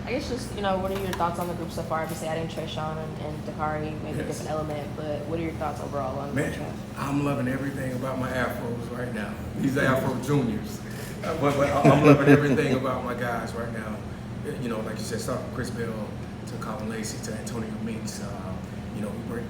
I guess just, what are your thoughts on the group so far? Obviously, adding Trayshawn and Dakari, maybe a different element, but what are your thoughts overall on the Man, draft? I'm loving everything about my Afros right now. These Afro juniors. But I'm loving everything about my guys right now. Like you said, start from Chris Bell to Colin Lacey to Antonio Meeks. We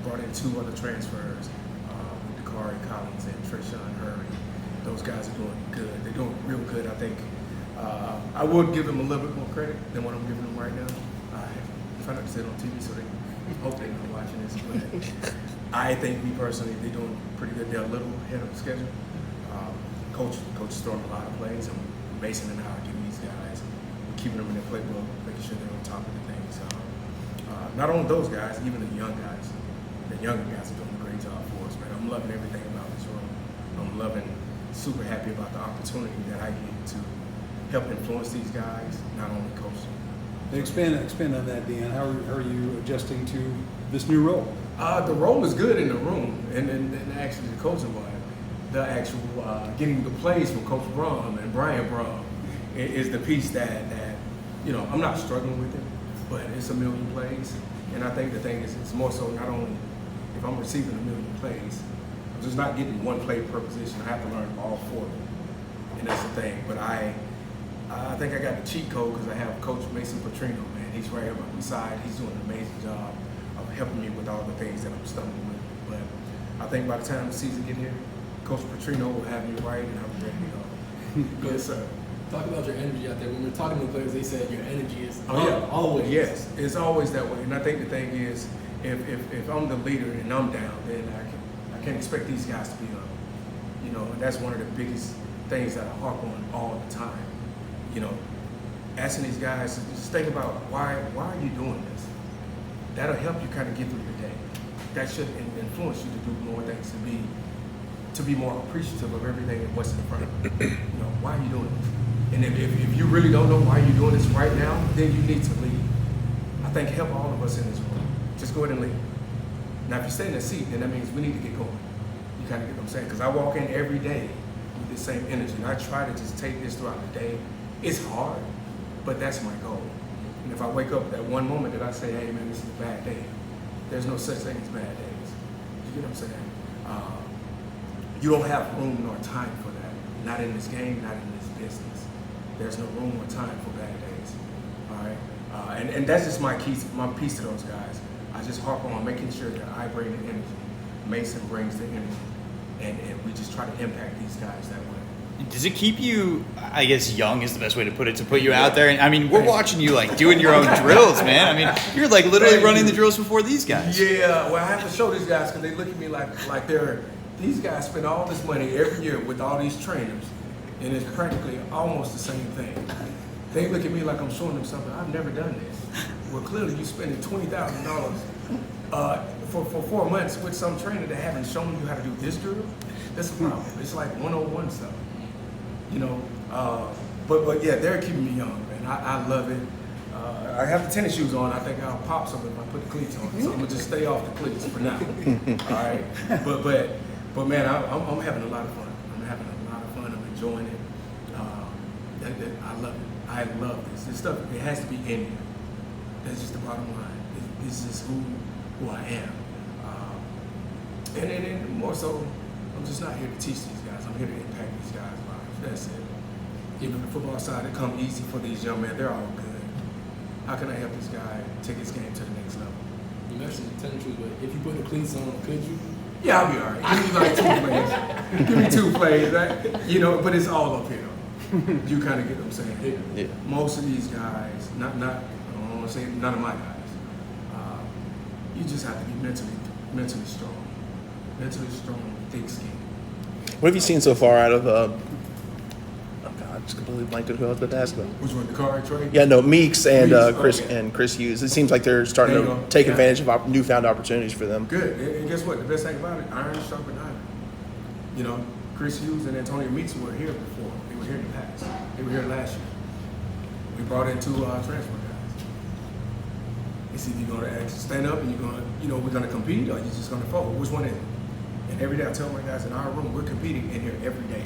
brought in 2 other transfers with Dakari Collins and Trayshawn Hurry. Those guys are doing good. They're doing real good, I think. I would give them a little bit more credit than what I'm giving them right now. I try not to say it on TV, so they hope they're not watching this. But I think, me personally, they're doing pretty good. They're a little ahead of the schedule. Coach is throwing a lot of plays, and Mason and I are giving these guys, keeping them in their playbook, making sure they're on top of the things. Not only those guys, even the young guys. The younger guys are doing a great job for us, man. I'm loving everything about this room. I'm loving, super happy about the opportunity that I get to help influence these guys, not only coach them. Expand on that, Deion. How are you adjusting to this new role? The role is good in the room, and actually the coaching part. The actual getting the plays from Coach Brum and Brian Brum is the piece that I'm not struggling with it, but it's a million plays, and I think the thing is it's more so not only if I'm receiving a million plays, I'm just not getting one play per position. I have to learn all 4 of them, and that's the thing. But I think I got the cheat code because I have Coach Mason Patrino, man. He's right here by my side. He's doing an amazing job of helping me with all the things that I'm stumbling with. But I think by the time the season get here, Coach Patrino will have me right, and I'll be ready to go. Yes, sir. Talk about your energy out there. When we were talking to the players, they said your energy is always. Yes, it's always that way. And I think the thing is, if I'm the leader and I'm down, then I can't expect these guys to be up. And that's one of the biggest things that I harp on all the time. Asking these guys, just think about why are you doing this? That'll help you kind of get through your day. That should influence you to do more things, to be more appreciative of everything and what's in front of you. Why are you doing this? And if you really don't know why you're doing this right now, then you need to leave. I think help all of us in this room. Just go ahead and leave. Now, if you stay in the seat, then that means we need to get going. You kind of get what I'm saying? Because I walk in every day with the same energy, and I try to just take this throughout the day. It's hard, but that's my goal. And if I wake up that one moment that I say, hey, man, this is a bad day, there's no such thing as bad days. You get what I'm saying? You don't have room nor time for that. Not in this game, not in this business. There's no room or time for bad days. All right? And that's just my piece to those guys. I just harp on making sure that I bring the energy. Mason brings the energy. And we just try to impact these guys that way. Does it keep you, I guess young is the best way to put it, to put you out there? And I mean, we're watching you like doing your own drills, man. I mean, you're like literally running the drills before these guys. Yeah, well, I have to show these guys because they look at me like these guys spend all this money every year with all these trainers, and it's practically almost the same thing. They look at me like I'm showing them something. I've never done this. Well, clearly you're spending $20,000 for 4 months with some trainer that haven't shown you how to do this drill. That's a problem. It's like 101 stuff. But yeah, they're keeping me young, man. I love it. I have the tennis shoes on. I think I'll pop something if I put the cleats on. So I'm gonna just stay off the cleats for now. All right. But man, I'm having a lot of fun. I'm having a lot of fun. I'm enjoying it. I love it. I love this. This stuff, it has to be in here. That's just the bottom line. This is who I am. And more so, I'm just not here to teach these guys. I'm here to impact these guys' lives. That's it. The football side, it come easy for these young men. They're all good. How can I help this guy take his game to the next level? You mentioned the tennis shoes, but if you put the cleats on, could you? Yeah, I'll be all right. Give me like 2 plays. Give me 2 plays, right? But it's all up here. You kind of get what I'm saying. Yeah. Most of these guys, I don't want to say none of my guys. You just have to be mentally strong. Mentally strong, thick skin. What have you seen so far out of? I just completely blanked on who I was about to ask about. Which one, the car trade? Yeah, no, Meeks and Meeks, Chris Hughes. It seems like they're starting to take advantage of newfound opportunities for them. Good. And guess what? The best thing about it, iron sharpen iron. Chris Hughes and Antonio Meeks were here before. They were here in the past. They were here last year. We brought in 2 transfer guys. It's either you're going to stand up and you're going to, we're going to compete, or you're just going to fold. Which one is it? And every day I tell my guys in our room, we're competing in here every day.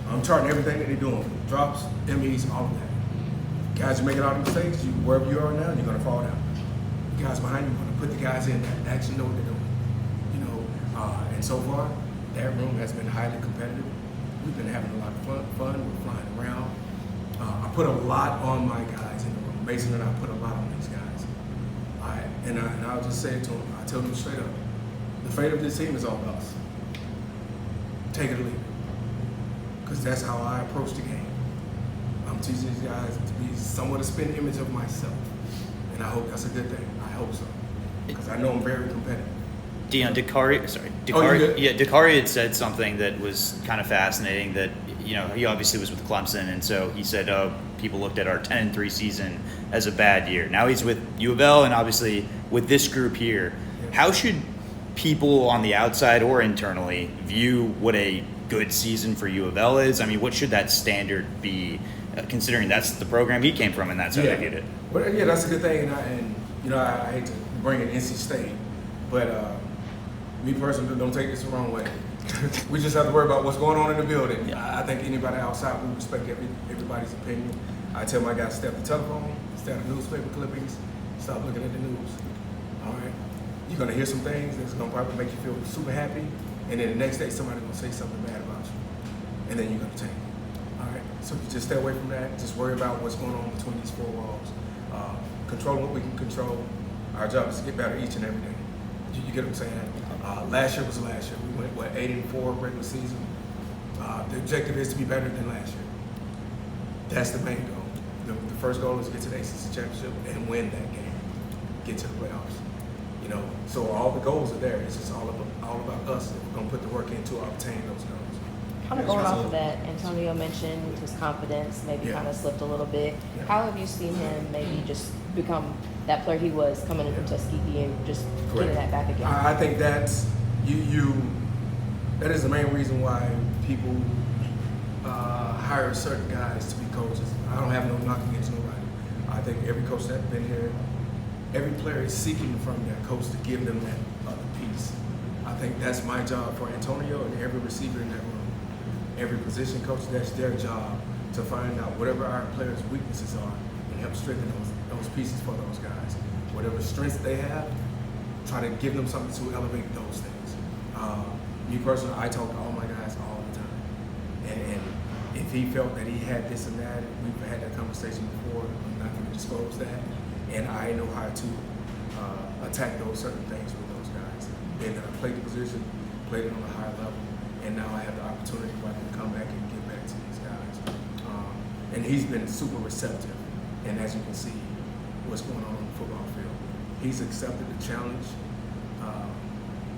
I'm charting everything that they're doing. Drops, MEs, all of that. Guys, you make a lot of mistakes. Wherever you are now, you're going to fall down. The guys behind you are going to put the guys in that actually know what they're doing. You know, and so far, that room has been highly competitive. We've been having a lot of fun. We're flying around. I put a lot on my guys in the room. Mason and I put a lot on these guys. And I'll just say it to them. I tell them straight up. The fate of this team is all us. Take it or leave it. Because that's how I approach the game. I'm teaching these guys to be somewhat a spin image of myself. And I hope that's a good thing. I hope so. Because I know I'm very competitive. Deion, Dakari had said something that was kind of fascinating, that, you know, he obviously was with Clemson, and so he said, people looked at our 10-3 season as a bad year. Now he's with U of L, and obviously with this group here. How should people on the outside or internally view what a good season for U of L is? I mean, what should that standard be, considering that's the program he came from and that's how they viewed it? Well, yeah, that's a good thing. And you know, I hate to bring in NC State, but me personally, don't take this the wrong way. We just have to worry about what's going on in the building. I think anybody outside will respect everybody's opinion. I tell my guys, stay off the telephone, stay off the newspaper clippings, stop looking at the news. All right? You're going to hear some things that's going to probably make you feel super happy, and then the next day somebody's going to say something bad about you, and then you're going to take it. All right? So you just stay away from that. Just worry about what's going on between these four walls. Control what we can control. Our job is to get better each and every day. You get what I'm saying? Last year was last year. We went, 8-4 regular season. The objective is to be better than last year. That's the main goal. The first goal is to get to the ACC championship and win that game. Get to the playoffs. You know, so all the goals are there. It's just all about us. If we're gonna put the work in to obtain those goals. Kind of going off of that, Antonio mentioned his confidence maybe kind of slipped a little bit. Yeah. How have you seen him maybe just become that player he was coming in from Tuskegee and just getting that back again? I think that's that is the main reason why people hire certain guys to be coaches. I don't have no knock against nobody. I think every coach that's been here, every player is seeking from their coach to give them that other piece. I think that's my job for Antonio and every receiver in that room. Every position coach, that's their job to find out whatever our players' weaknesses are and help strengthen those pieces for those guys. Whatever strengths they have, try to give them something to elevate those things. Me personally, I talk to all my guys all the time. And if he felt that he had this and that, we've had that conversation before, I'm not going to disclose that. And I know how to attack those certain things with those guys. Being that I played the position, played it on a high level, and now I have the opportunity where I can come back and get back to these guys. And he's been super receptive. And as you can see, what's going on the football field. He's accepted the challenge.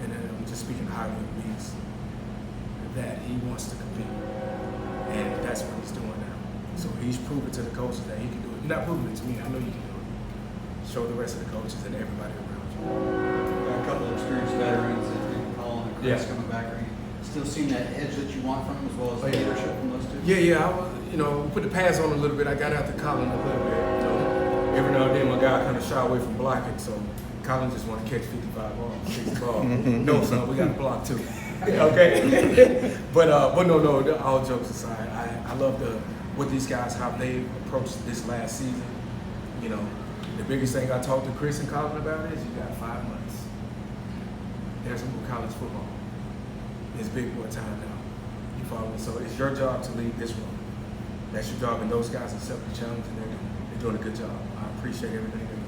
And then I'm just speaking highly of Beast, that he wants to compete. And that's what he's doing now. So he's proven to the coaches that he can do it. You're not proving it to me, I know you can do it. Show the rest of the coaches and everybody around you. Got a couple of experienced veterans, and Colin and Chris coming back. Are you still seeing that edge that you want from them, as well as the leadership from those two? Yeah, I was, put the pads on a little bit. I got out to Colin a little bit. Every now and then my guy kind of shy away from blocking, so Colin just want to catch 55 balls, 60 balls. No, son, we got to block too. Okay, but no. All jokes aside, I love what these guys, how they approached this last season. You know, the biggest thing I talked to Chris and Colin about is you got 5 months. There's some more college football. It's big boy time now. You follow me? So it's your job to lead this room. That's your job, and those guys accept the challenge, and they're doing a good job. I appreciate everything they're doing.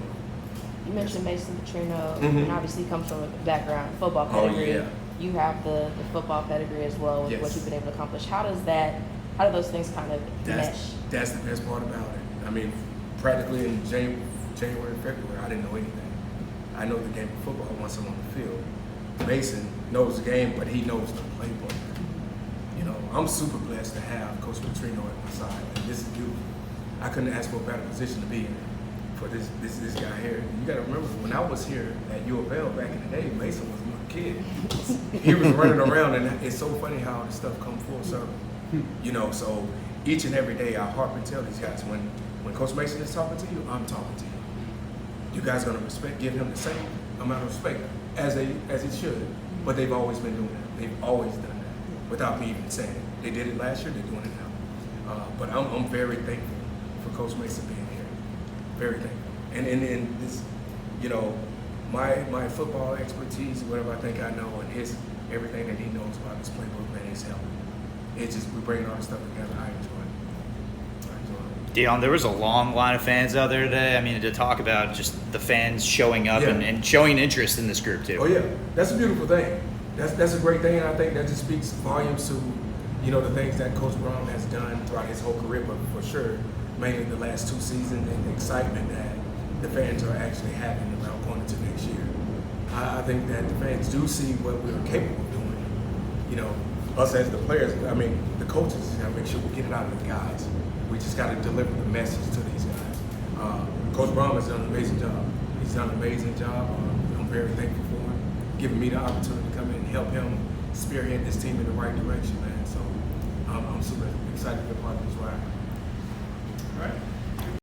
You mentioned Mason Patrino, and obviously he comes from a background, football pedigree. Yeah. You have the football pedigree as well with what you've been able to accomplish. How do those things kind of mesh? That's the best part about it. I mean, practically in January, February, I didn't know anything. I know the game of football once I'm on the field. Mason knows the game, but he knows the playbook. You know, I'm super blessed to have Coach Patrino at my side. And this is beautiful. I couldn't ask for a better position to be in for this guy here. You got to remember, when I was here at U of L back in the day, Mason was a little kid. He was running around, and it's so funny how this stuff comes full circle. You know, so each and every day I harp and tell these guys, when Coach Mason is talking to you, I'm talking to you. You guys are gonna give him the same amount of respect as he should. But they've always been doing that. They've always done that without me even saying it. They did it last year. They're doing it now. But I'm very thankful for Coach Mason being here. very thankful. And this, you know, my football expertise, whatever I think I know, and his everything that he knows about this playbook, man, is helping. It's just we bring all this stuff together. I enjoy it. Deion, there was a long line of fans out there today. I mean, to talk about just the fans showing up Yeah. and showing interest in this group too. Oh yeah, that's a beautiful thing. That's a great thing, and I think that just speaks volumes to, you know, the things that Coach Brown has done throughout his whole career, but for sure, mainly the last 2 seasons and the excitement that the fans are actually having about going into next year. I think that the fans do see what we're capable of doing. You know, us as the players, I mean, the coaches got to make sure we get it out of the guys. We just got to deliver the message to these guys. Coach Brown has done an amazing job. He's done an amazing job. I'm very thankful for him, giving me the opportunity to come in and help him spearhead this team in the right direction, man. So I'm super excited to be a part of this ride.